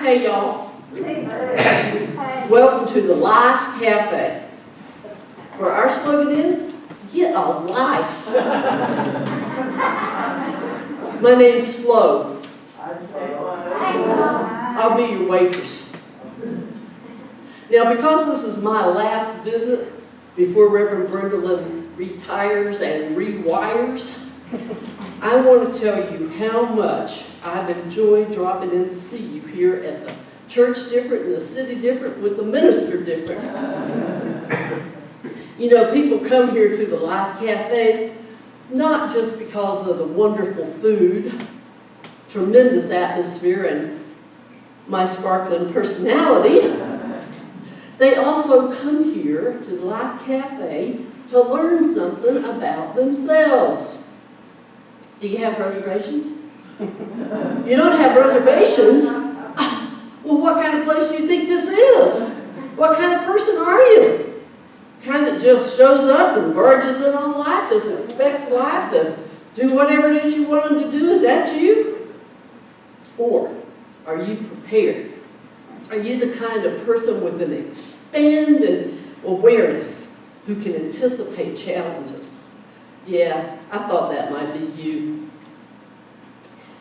Hey y'all. Welcome to the Life Cafe, where our slogan is, get a life. My name's Flo. I'll be your waitress. Now, because this is my last visit before Reverend Brendolyn retires and rewires, I want to tell you how much I've enjoyed dropping in to see you here at the church different, and the city different, with the minister different. You know, people come here to the Life Cafe not just because of the wonderful food, tremendous atmosphere, and my sparkling personality. They also come here to the Life Cafe to learn something about themselves. Do you have reservations? You don't have reservations? Well, what kind of place do you think this is? What kind of person are you? Kind that just shows up and barges in on life, just expects life to do whatever it is you want them to do? Is that you? Or are you prepared? Are you the kind of person with an expanded awareness who can anticipate challenges? Yeah, I thought that might be you.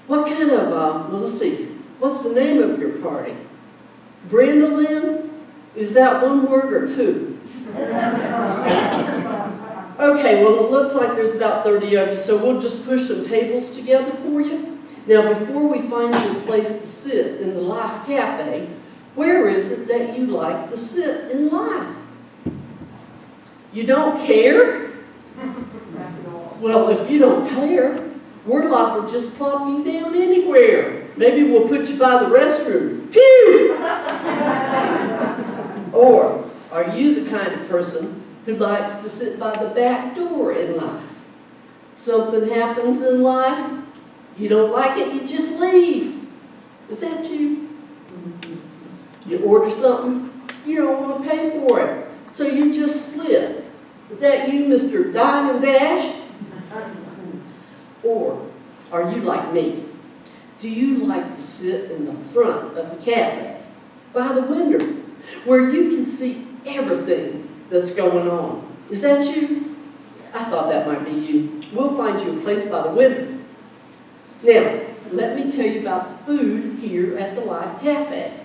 What kind of, well, let's see, what's the name of your party? Brendolyn? Is that one word or two? Okay, well, it looks like there's about 30 of you, so we'll just push some tables together for you. Now, before we find you a place to sit in the Life Cafe, where is it that you like to sit in life? You don't care? Well, if you don't care, we're liable to just plop you down anywhere. Maybe we'll put you by the restroom. Pew! Or are you the kind of person who likes to sit by the back door in life? Something happens in life, you don't like it, you just leave. Is that you? You order something, you don't want to pay for it, so you just split. Is that you, Mr. Dine and Dash? Or are you like me? Do you like to sit in the front of the cafe, by the window, where you can see everything that's going on? Is that you? I thought that might be you. We'll find you a place by the window. Now, let me tell you about the food here at the Life Cafe.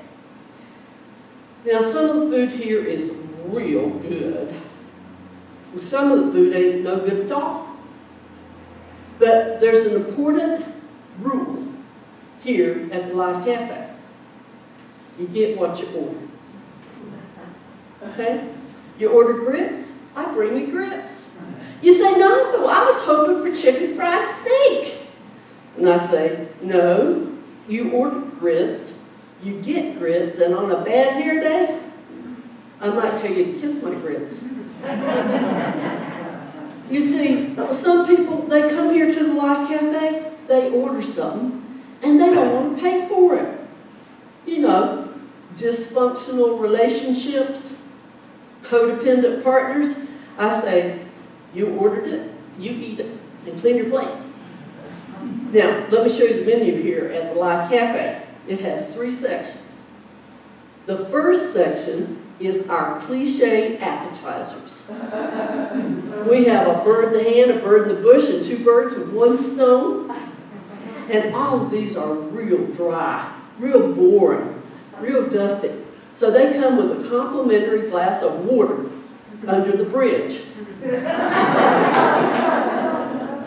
Now, some of the food here is real good. Some of the food ain't no good at all. But there's an important rule here at the Life Cafe. You get what you order. Okay? You order grits, I bring you grits. You say, no, I was hoping for chicken fried steak. And I say, no, you order grits, you get grits, and on a bad hair day, I might tell you to kiss my grits. You see, some people, they come here to the Life Cafe, they order something, and they don't want to pay for it. You know, dysfunctional relationships, codependent partners. I say, you ordered it, you eat it, and clean your plate. Now, let me show you the menu here at the Life Cafe. It has 3 sections. The first section is our Cliche Appetizers. We have a bird in the hand, a bird in the bush, and 2 birds with 1 stone. And all of these are real dry, real boring, real dusty. So they come with a complimentary glass of water under the bridge.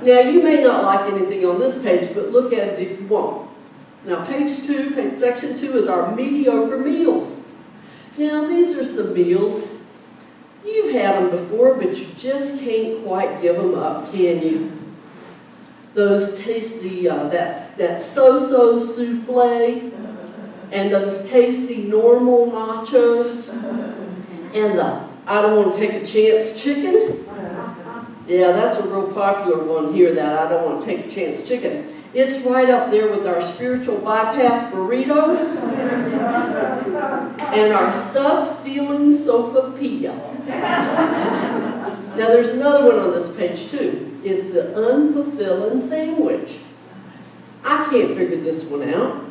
Now, you may not like anything on this page, but look at it if you want. Now, section 2 is our mediocre meals. Now, these are some meals. You've had them before, but you just can't quite give them up, can you? Those tasty, that so-so souffle, and those tasty normal nachos, and the I don't want to take a chance chicken. Yeah, that's a real popular one here, that I don't want to take a chance chicken. It's right up there with our spiritual bypass burrito and our stuffed feeling sopapilla. Now there's another one on this page too. It's the unfulfilling sandwich. I can't figure this one out.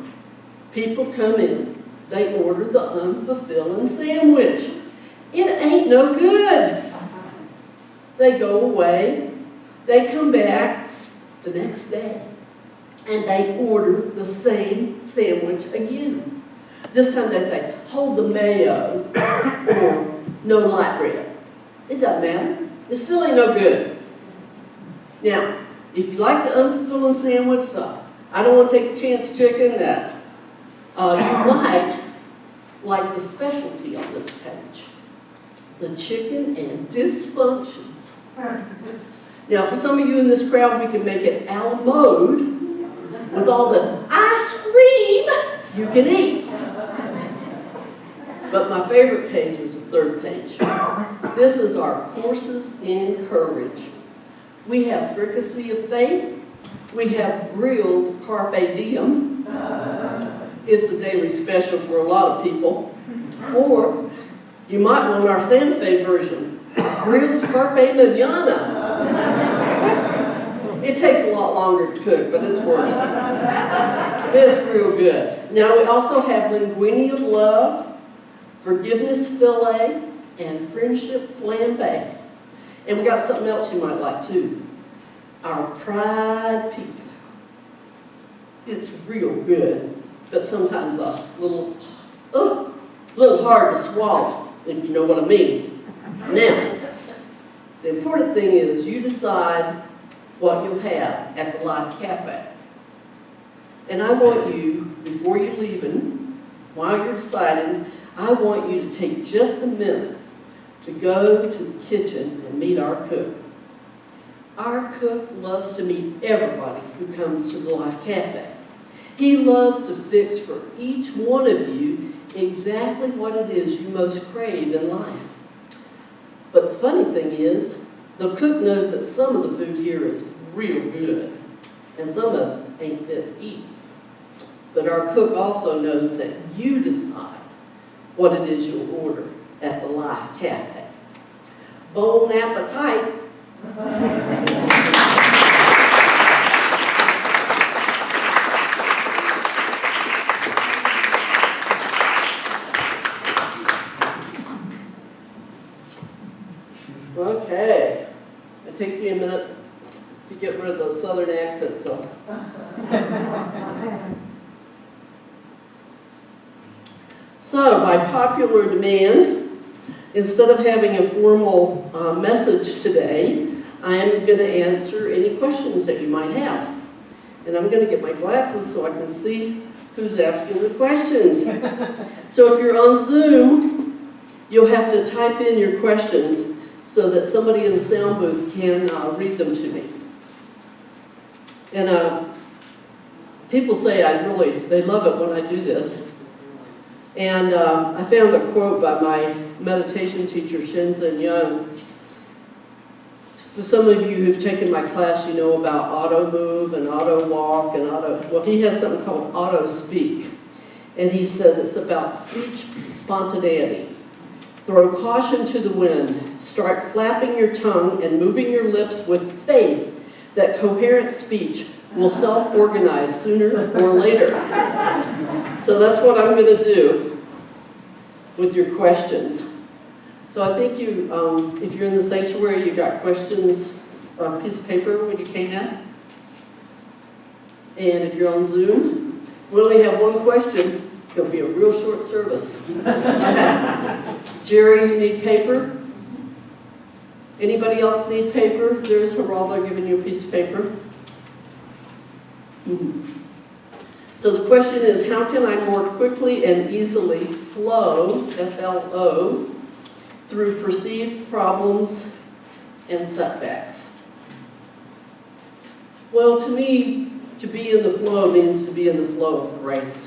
People come in, they order the unfulfilling sandwich. It ain't no good. They go away, they come back the next day, and they order the same sandwich again. This time they say, hold the mayo, or no light bread. It doesn't matter. It still ain't no good. Now, if you like the unfulfilling sandwich, I don't want to take a chance chicken that you might like the specialty on this page. The chicken and dysfunctions. Now, for some of you in this crowd, we can make it a la mode with all the ice cream you can eat. But my favorite page is the third page. This is our courses in courage. We have fricassee of faith. We have grilled carpe diem. It's a daily special for a lot of people. Or you might want our Santa Fe version, grilled carpe manana. It takes a lot longer to cook, but it's worth it. It's real good. Now we also have linguine of love, forgiveness filet, and friendship flambe. And we got something else you might like too. Our pride pizza. It's real good, but sometimes a little hard to swallow, if you know what I mean. Now, the important thing is you decide what you'll have at the Life Cafe. And I want you, before you're leaving, while you're deciding, I want you to take just a minute to go to the kitchen and meet our cook. Our cook loves to meet everybody who comes to the Life Cafe. He loves to fix for each one of you exactly what it is you most crave in life. But the funny thing is, the cook knows that some of the food here is real good, and some of it ain't fit to eat. But our cook also knows that you decide what it is you'll order at the Life Cafe. Bon appetit. Okay, it takes me a minute to get rid of the southern accent, so. So, by popular demand, instead of having a formal message today, I am going to answer any questions that you might have. And I'm going to get my glasses so I can see who's asking the questions. So if you're on Zoom, you'll have to type in your questions so that somebody in the sound booth can read them to me. And people say they love it when I do this. And I found a quote by my meditation teacher, Shinzen Young. For some of you who've taken my class, you know about auto move and auto walk and well, he has something called auto speak. And he says it's about speech spontaneity. Throw caution to the wind. Start flapping your tongue and moving your lips with faith that coherent speech will self-organize sooner or later. So that's what I'm going to do with your questions. So I think you, if you're in the sanctuary, you got questions on a piece of paper when you came in. And if you're on Zoom, we only have one question. It'll be a real short service. Jerry, you need paper? Anybody else need paper? There's Geraldo giving you a piece of paper. So the question is, how can I more quickly and easily flow, F-L-O, through perceived problems and setbacks? Well, to me, to be in the flow means to be in the flow of grace.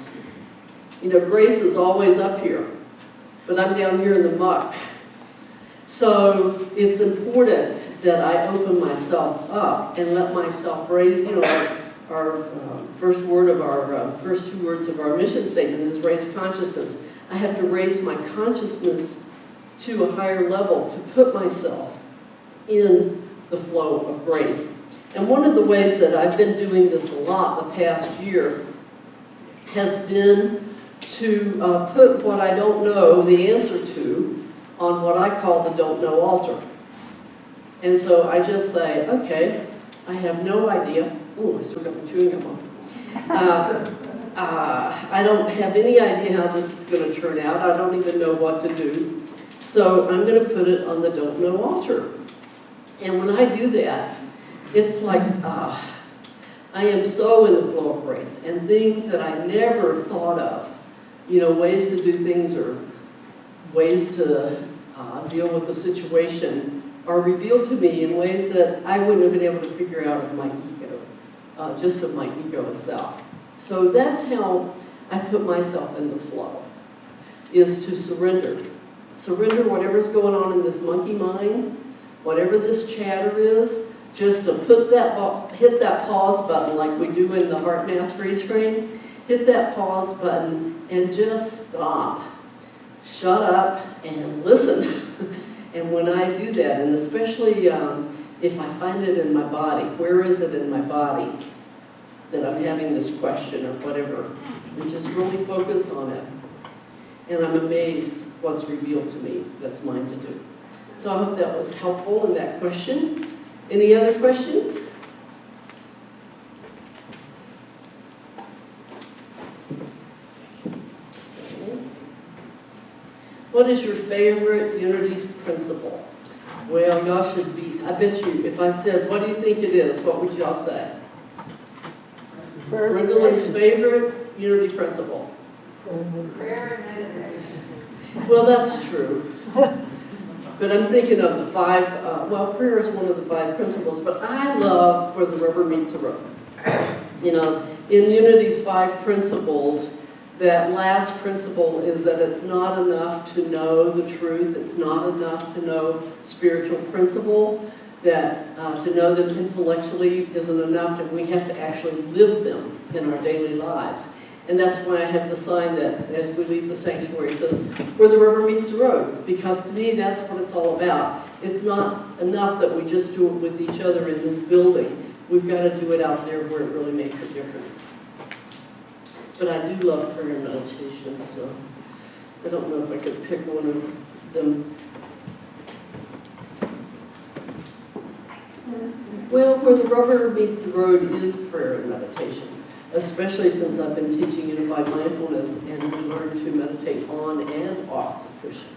You know, grace is always up here, but I'm down here in the muck. So it's important that I open myself up and let myself raise, you know, our first word of our, first two words of our mission statement is raise consciousness. I have to raise my consciousness to a higher level to put myself in the flow of grace. And one of the ways that I've been doing this a lot the past year has been to put what I don't know the answer to on what I call the don't know altar. And so I just say, okay, I have no idea. Oh, I still got my chewing gum on. I don't have any idea how this is going to turn out. I don't even know what to do. So I'm going to put it on the don't know altar. And when I do that, it's like, I am so in the flow of grace. And things that I never thought of, you know, ways to do things or ways to deal with the situation are revealed to me in ways that I wouldn't have been able to figure out of my ego, just of my ego itself. So that's how I put myself in the flow, is to surrender. Surrender whatever's going on in this monkey mind, whatever this chatter is, just to put that, hit that pause button like we do in the heart math freeze frame, hit that pause button and just stop. Shut up and listen. And when I do that, and especially if I find it in my body, where is it in my body that I'm having this question or whatever, and just really focus on it. And I'm amazed what's revealed to me that's mine to do. So I hope that was helpful in that question. Any other questions? Okay. What is your favorite Unity principle? Well, y'all should be, I bet you, if I said, what do you think it is, what would y'all say? Gwendolyn's favorite Unity principle. Prayer and meditation. Well, that's true. But I'm thinking of the five, well, prayer is one of the five principles, but I love where the rubber meets the road. You know, in Unity's five principles, that last principle is that it's not enough to know the truth, it's not enough to know spiritual principle, that to know them intellectually isn't enough, and we have to actually live them in our daily lives. And that's why I have the sign that, as we leave the sanctuary, it says, where the rubber meets the road. Because to me, that's what it's all about. It's not enough that we just do it with each other in this building. We've got to do it out there where it really makes a difference. But I do love prayer and meditation, so I don't know if I could pick one of them. Well, where the rubber meets the road is prayer and meditation. Especially since I've been teaching unified mindfulness and we learn to meditate on and off the cushion.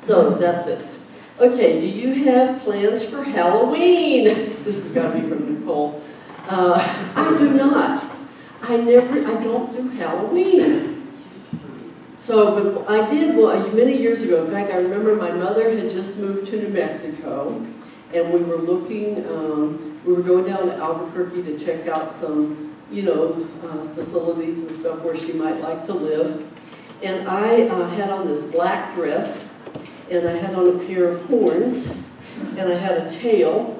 So that fits. Okay, do you have plans for Halloween? This has got to be from Nicole. I do not. I don't do Halloween. So, but I did many years ago. In fact, I remember my mother had just moved to New Mexico, and we were looking, we were going down to Albuquerque to check out some facilities and stuff where she might like to live. And I had on this black dress, and I had on a pair of horns, and I had a tail,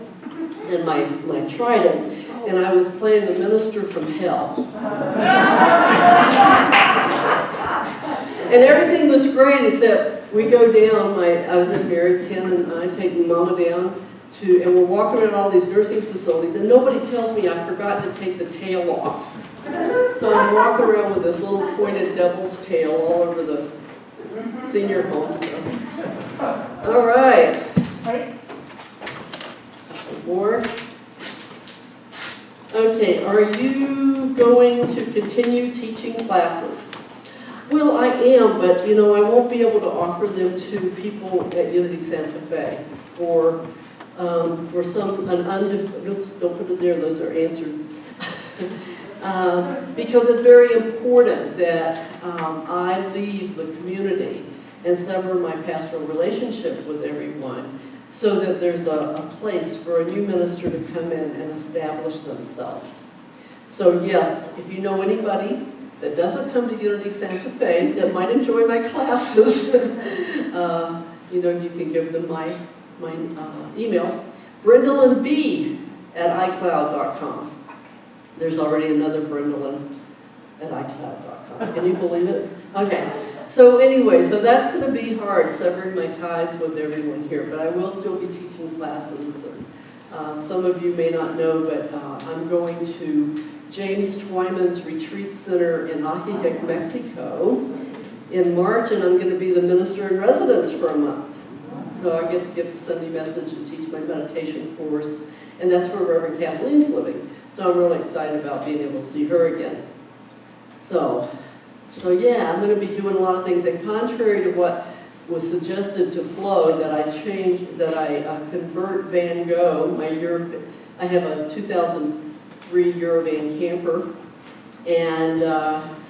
and my trident, and I was playing the minister from hell. And everything was great, except we go down, I was in Mary Ken, and I take Mama down, and we're walking around all these nursing facilities, and nobody tells me I forgot to take the tail off. So I'm walking around with this little pointed devil's tail all over the senior home. So. All right. More. Okay, are you going to continue teaching classes? Well, I am, but I won't be able to offer them to people at Unity Santa Fe for oops, don't put it there, those are answered. Because it's very important that I leave the community and sever my pastoral relationship with everyone so that there's a place for a new minister to come in and establish themselves. So yes, if you know anybody that doesn't come to Unity Santa Fe that might enjoy my classes, you can give them my email, BrendolynB@iCloud.com. There's already another Brendolyn at iCloud.com. Can you believe it? Okay. So anyway, so that's going to be hard, severing my ties with everyone here, but I will still be teaching classes. Some of you may not know, but I'm going to James Twyman's Retreat Center in Ajijic, Mexico in March, and I'm going to be the minister in residence for a month. So I get to give the Sunday message and teach my meditation course, and that's where Reverend Kathleen's living. So I'm really excited about being able to see her again. So yeah, I'm going to be doing a lot of things, and contrary to what was suggested to Flo, that I convert Van Gogh, I have a 2003 Eurovan camper, and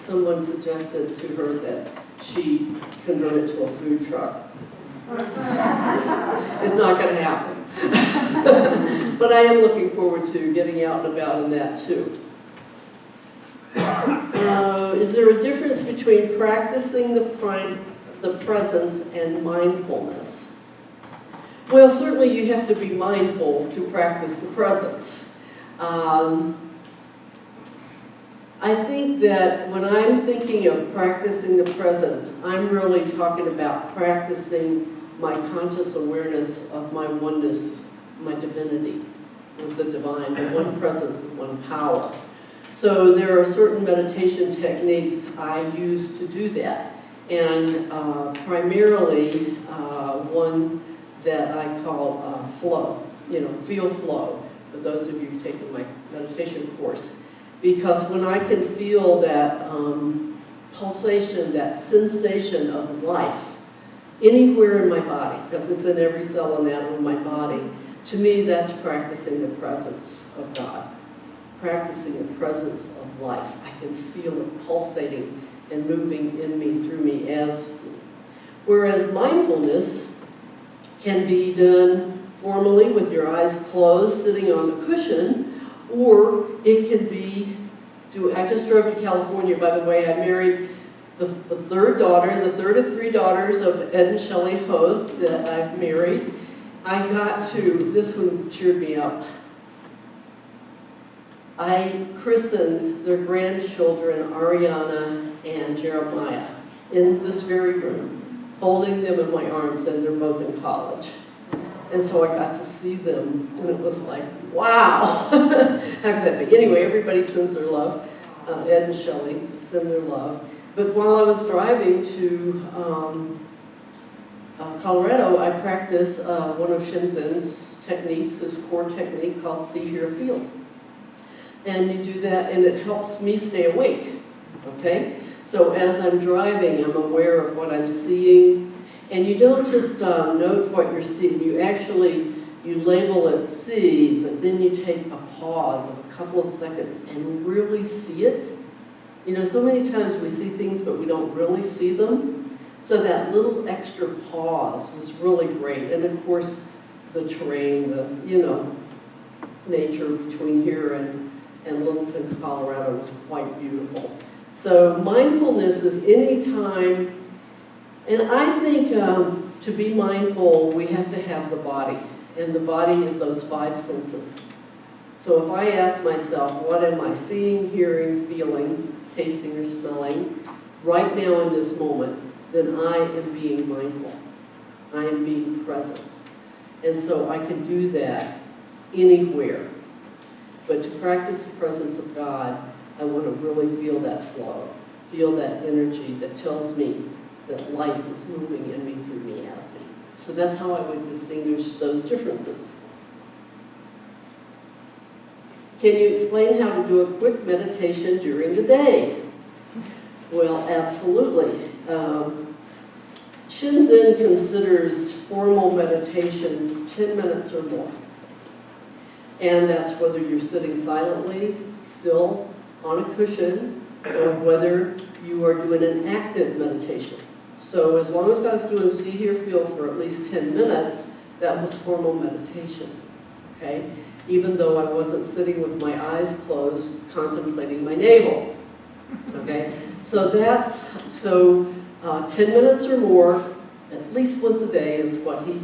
someone suggested to her that she convert it to a food truck. It's not going to happen. But I am looking forward to getting out and about in that too. Is there a difference between practicing the presence and mindfulness? Well, certainly you have to be mindful to practice the presence. I think that when I'm thinking of practicing the presence, I'm really talking about practicing my conscious awareness of my oneness, my divinity, with the divine, the one presence and one power. So there are certain meditation techniques I use to do that. And primarily one that I call flow, feel flow, for those of you who've taken my meditation course. Because when I can feel that pulsation, that sensation of life, anywhere in my body, because it's in every cell and atom of my body, to me that's practicing the presence of God, practicing the presence of life. I can feel it pulsating and moving in me, through me, as me. Whereas mindfulness can be done formally with your eyes closed, sitting on the cushion, or it can be, I just drove to California, by the way. I married the third daughter, the third of three daughters of Ed and Shelley Hoth that I've married. I got to, this one cheered me up. I christened their grandchildren, Ariana and Jeremiah, in this very room, holding them in my arms, and they're both in college. And so I got to see them, and it was like, wow! How could that be? Anyway, everybody sends their love. Ed and Shelley send their love. But while I was driving to Colorado, I practiced one of Shinzen's techniques, this core technique called See, Hear, Feel. And you do that, and it helps me stay awake, okay? So as I'm driving, I'm aware of what I'm seeing. And you don't just note what you're seeing. You label it see, but then you take a pause of a couple of seconds and really see it. So many times we see things, but we don't really see them. So that little extra pause was really great. And of course, the terrain, the, nature between here and Littleton, Colorado was quite beautiful. So mindfulness is any time, and I think to be mindful, we have to have the body. And the body is those five senses. So if I ask myself, what am I seeing, hearing, feeling, tasting, or smelling right now in this moment, then I am being mindful. I am being present. And so I can do that anywhere. But to practice the presence of God, I want to really feel that flow, feel that energy that tells me that life is moving in me, through me, as me. So that's how I would distinguish those differences. Can you explain how to do a quick meditation during the day? Well, absolutely. Shinzen considers formal meditation 10 minutes or more. And that's whether you're sitting silently, still, on a cushion, or whether you are doing an active meditation. So as long as I was doing see, hear, feel for at least 10 minutes, that was formal meditation, okay? Even though I wasn't sitting with my eyes closed, contemplating my navel, okay? So 10 minutes or more, at least once a day, is what he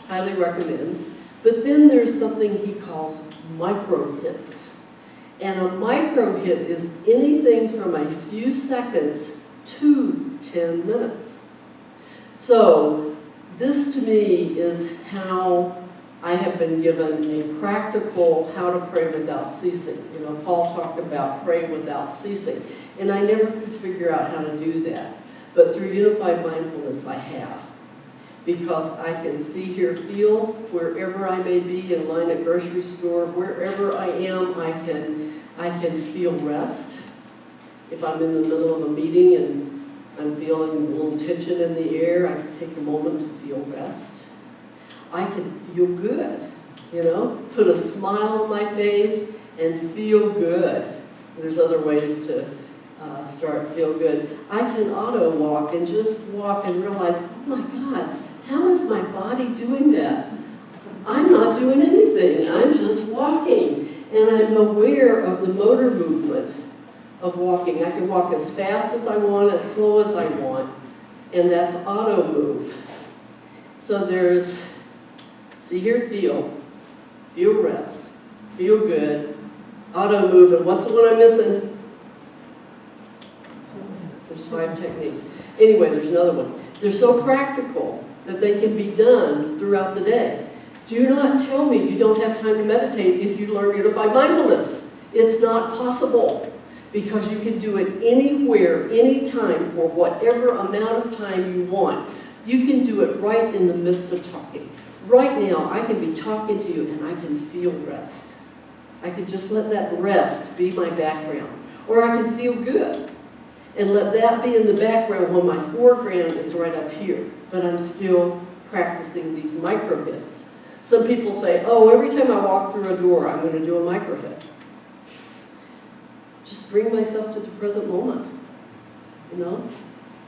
highly recommends. But then there's something he calls micro hits. And a micro hit is anything from a few seconds to 10 minutes. So this to me is how I have been given a practical how to pray without ceasing. You know, Paul talked about pray without ceasing. And I never could figure out how to do that. But through unified mindfulness, I have. Because I can see, hear, feel wherever I may be, in line at grocery store, wherever I am, I can feel rest. If I'm in the middle of a meeting and I'm feeling a little tension in the air, I can take a moment to feel rest. I can feel good, you know, put a smile on my face and feel good. There's other ways to start to feel good. I can auto walk and just walk and realize, oh my God, how is my body doing that? I'm not doing anything. I'm just walking. And I'm aware of the motor movement of walking. I can walk as fast as I want, as slow as I want. And that's auto move. So there's see, hear, feel rest, feel good, auto move. And what's the one I'm missing? There's 5 techniques. Anyway, there's another one. They're so practical that they can be done throughout the day. Do not tell me you don't have time to meditate if you learn unified mindfulness. It's not possible, because you can do it anywhere, anytime, for whatever amount of time you want. You can do it right in the midst of talking. Right now, I can be talking to you and I can feel rest. I can just let that rest be my background. Or I can feel good and let that be in the background when my foreground is right up here. But I'm still practicing these micro hits. Some people say, oh, every time I walk through a door, I'm going to do a micro hit. Just bring myself to the present moment. You know?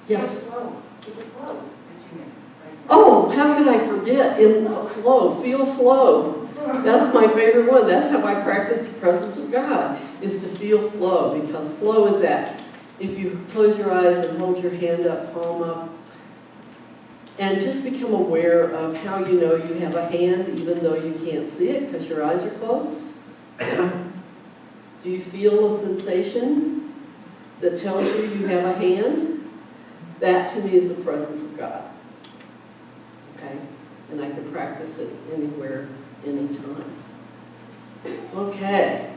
Yes? Keep it slow. Keep it slow. Oh, how could I forget? In flow, feel flow. That's my favorite one. That's how I practice the presence of God, is to feel flow, because flow is that. If you close your eyes and hold your hand up, palm up, and just become aware of how you know you have a hand even though you can't see it because your eyes are closed. Do you feel a sensation that tells you you have a hand? That to me is the presence of God. Okay? And I can practice it anywhere, anytime. Okay.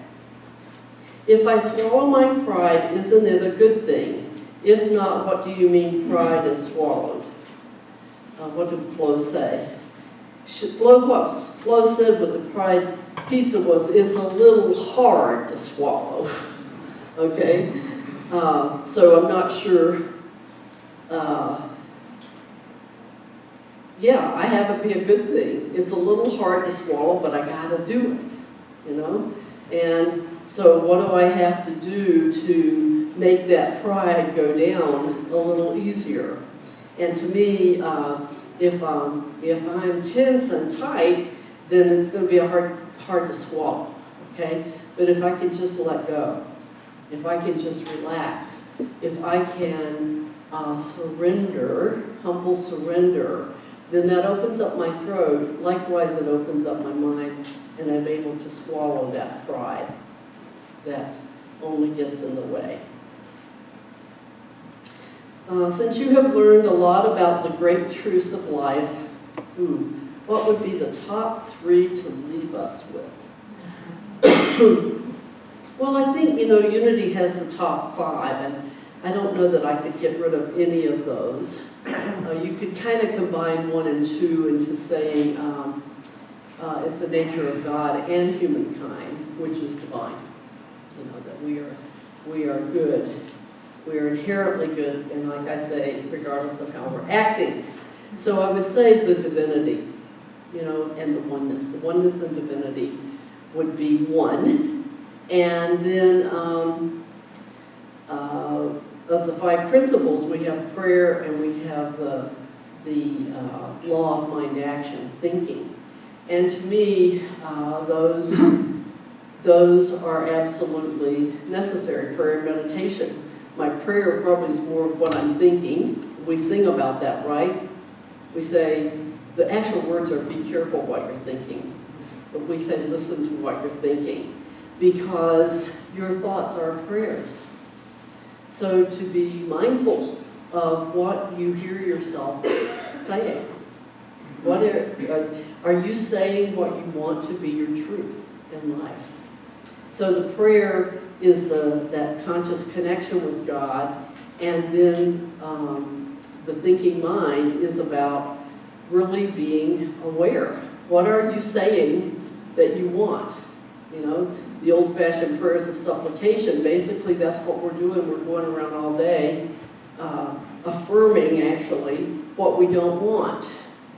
If I swallow my pride, isn't it a good thing? If not, what do you mean pride is swallowed? What did Flo say? What Flo said with the pride pizza was, it's a little hard to swallow. Okay? So I'm not sure. Yeah, I have it be a good thing. It's a little hard to swallow, but I gotta do it, you know? And so what do I have to do to make that pride go down a little easier? And to me, if I'm tense and tight, then it's going to be hard to swallow, okay? But if I can just let go, if I can just relax, if I can surrender, humble surrender, then that opens up my throat. Likewise, it opens up my mind, and I'm able to swallow that pride that only gets in the way. Since you have learned a lot about the great truths of life, what would be the top 3 to leave us with? Well, I think, Unity has the top 5, and I don't know that I could get rid of any of those. You could kind of combine 1 and 2 into saying it's the nature of God and humankind, which is divine. That we are good. We are inherently good, and like I say, regardless of how we're acting. So I would say the divinity, and the oneness. The oneness and divinity would be 1. And then of the 5 principles, we have prayer and we have the law of mind action, thinking. And to me, those are absolutely necessary, prayer and meditation. My prayer probably is more of what I'm thinking. We sing about that, right? We say, the actual words are, be careful what you're thinking. But we say, listen to what you're thinking. Because your thoughts are prayers. So to be mindful of what you hear yourself saying. What are you saying what you want to be your truth in life? So the prayer is that conscious connection with God, and then the thinking mind is about really being aware. What are you saying that you want? You know, the old-fashioned prayers of supplication, basically that's what we're doing. We're going around all day affirming, actually, what we don't want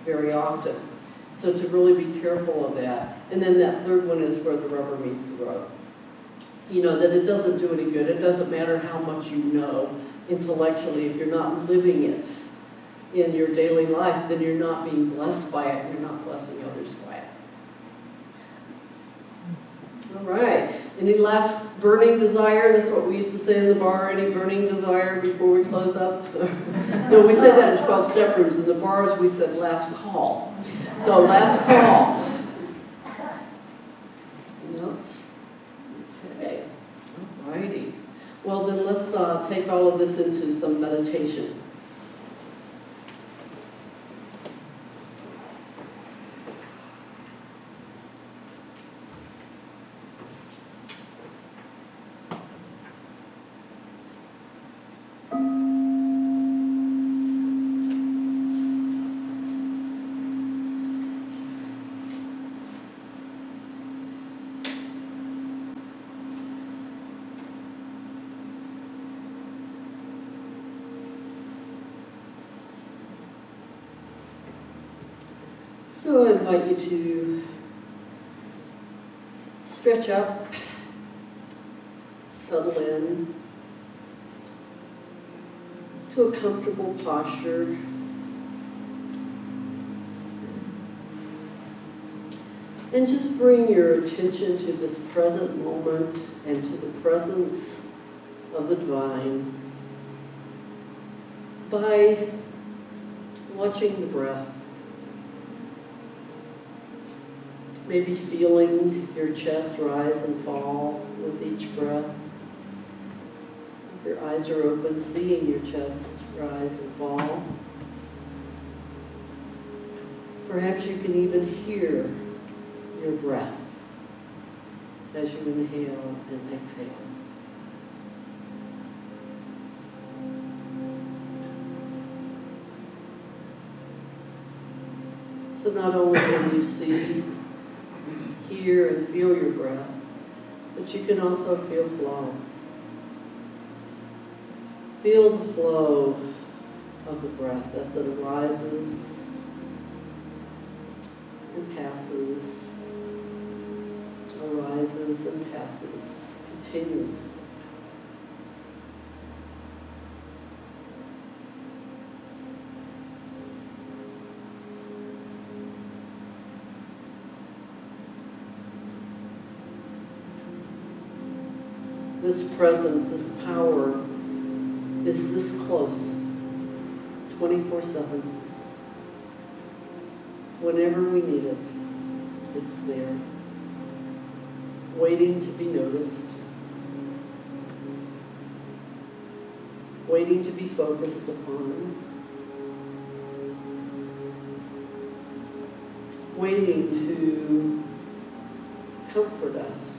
very often. So to really be careful of that. And then that third one is where the rubber meets the road. You know, that it doesn't do any good. It doesn't matter how much you know intellectually. If you're not living it in your daily life, then you're not being blessed by it. You're not blessing others by it. All right. Any last burning desire? That's what we used to say in the bar. Any burning desire before we close up? No, we say that in 12-step rooms. In the bars, we said last call. So last call. Okay. All righty. Well, then let's take all of this into some meditation. So I invite you to stretch up, settle in to a comfortable posture. And just bring your attention to this present moment and to the presence of the divine by watching the breath. Maybe feeling your chest rise and fall with each breath. If your eyes are open, seeing your chest rise and fall. Perhaps you can even hear your breath as you inhale and exhale. So not only can you see, hear, and feel your breath, but you can also feel flow. Feel the flow of the breath as it arises and passes, arises and passes continuously. This presence, this power is this close, 24/7. Whenever we need it, it's there, waiting to be noticed, waiting to be focused upon, waiting to comfort us.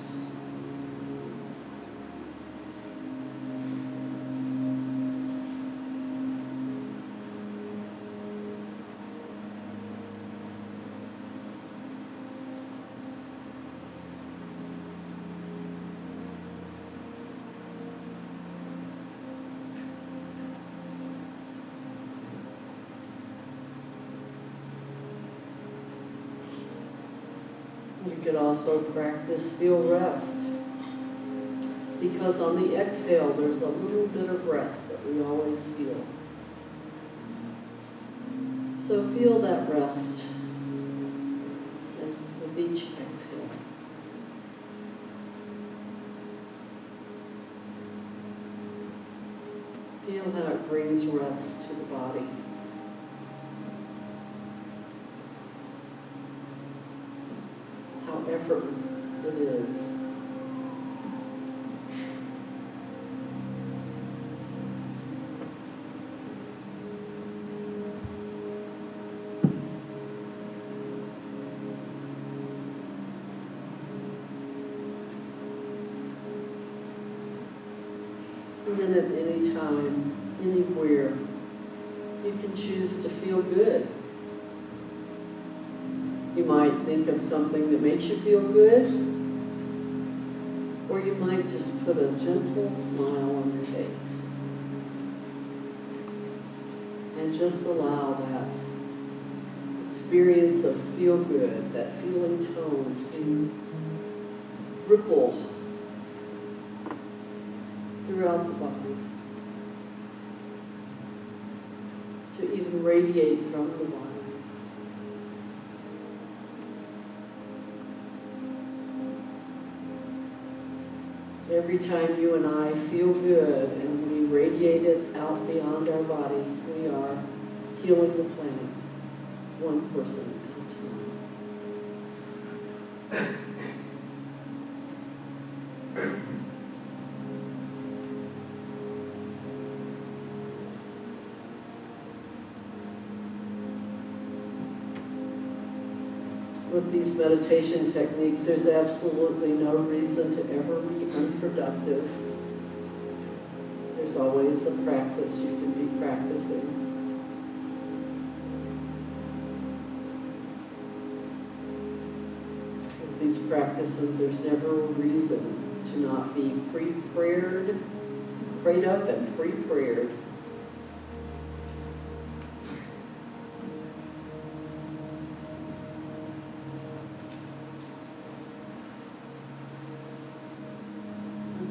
You could also practice feel rest, because on the exhale there's a little bit of rest that we always feel. So feel that rest as with each exhale. Feel how it brings rest to the body. How effortless it is. And then at any time, anywhere, you can choose to feel good. You might think of something that makes you feel good, or you might just put a gentle smile on your face. And just allow that experience of feel good, that feeling tone to ripple throughout the body, to even radiate from the body. Every time you and I feel good and we radiate it out beyond our body, we are healing the planet, one person at a time. With these meditation techniques, there's absolutely no reason to ever be unproductive. There's always a practice you can be practicing. With these practices, there's never a reason to not be pre-prayed up and pre-prayed.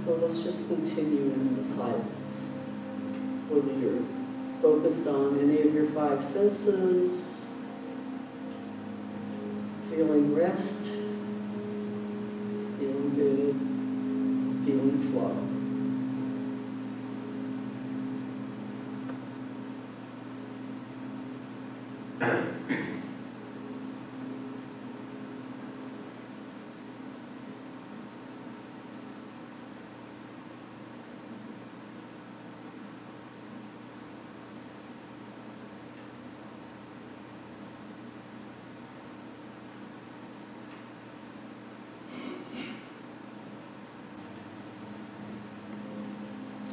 So let's just continue in the silence. Whether you're focused on any of your five senses, feeling rest, feeling good, feeling flow.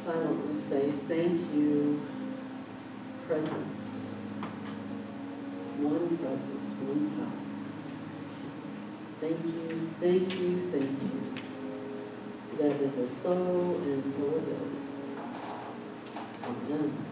Silently say, thank you, presence. One presence, one power. Thank you, thank you, thank you. That it is so and so it is. Amen.